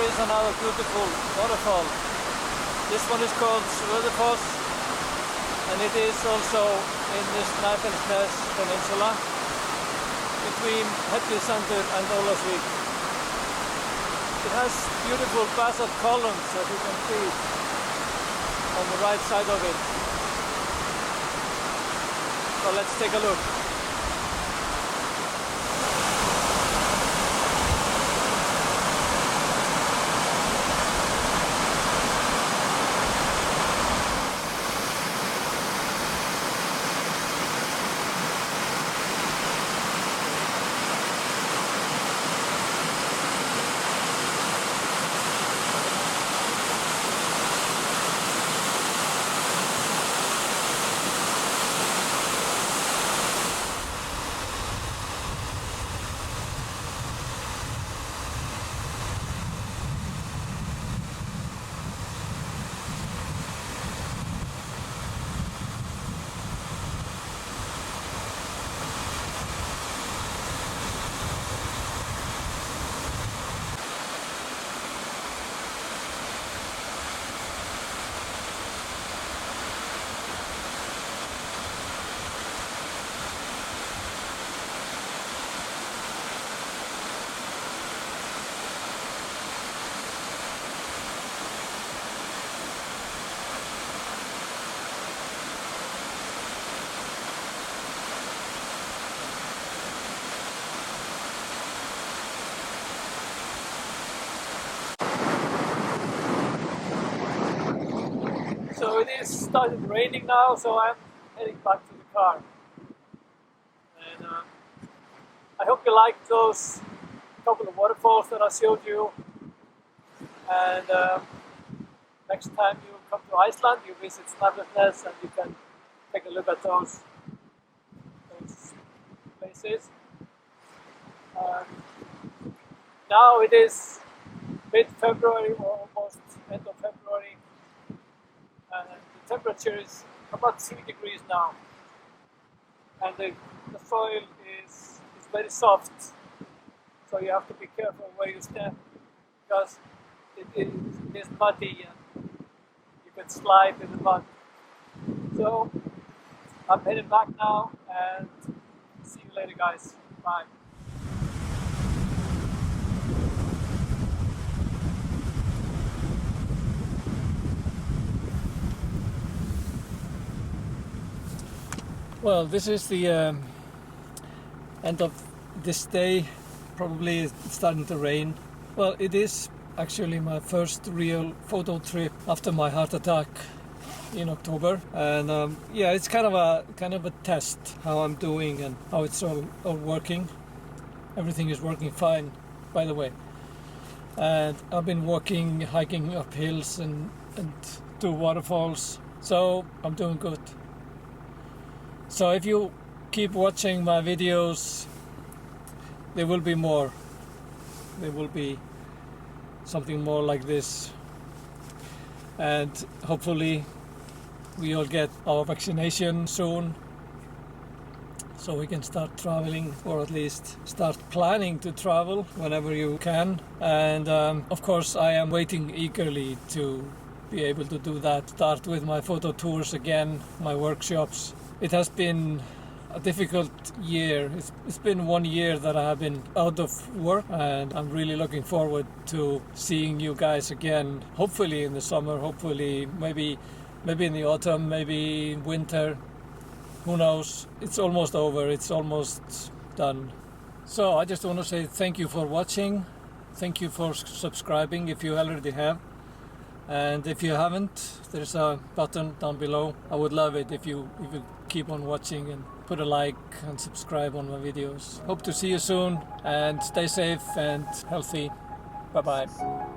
is another beautiful waterfall. This one is called Svödufoss, and it is also in the Snæfellsnes peninsula between Hellissandur and Ólafsvík. It has beautiful basalt columns, as you can see on the right side of it. So let's take a look. So it is started raining now, so I'm heading back to the car. And I hope you liked those couple of waterfalls that I showed you. And next time you come to Iceland, you visit Snæfellsnes and you can take a look at those places. Now it is mid-February or almost end of February. And the temperature is about 3 degrees now, and the soil is very soft, so you have to be careful where you step because it is muddy and you can slide in the mud. So I'm heading back now, and see you later, guys. Bye. Well, this is the end of this day. Probably it's starting to rain. Well, it is actually my first real photo trip after my heart attack in October, and yeah, it's kind of a test how I'm doing and how it's all working. Everything is working fine, by the way. And I've been hiking up hills and to waterfalls, so I'm doing good. So if you keep watching my videos, there will be more. There will be something more like this. And hopefully we all get our vaccination soon, so we can start traveling, or at least start planning to travel whenever you can. And of course I am waiting eagerly to be able to do that. Start with my photo tours again, my workshops. It has been a difficult year. It's been 1 year that I have been out of work, and I'm really looking forward to seeing you guys again. Hopefully in the summer, hopefully maybe in the autumn, maybe winter. Who knows? It's almost over. It's almost done. So I just want to say thank you for watching. Thank you for subscribing if you already have. And if you haven't, there's a button down below. I would love it if you keep on watching and put a like and subscribe on my videos. Hope to see you soon, and stay safe and healthy. Bye bye.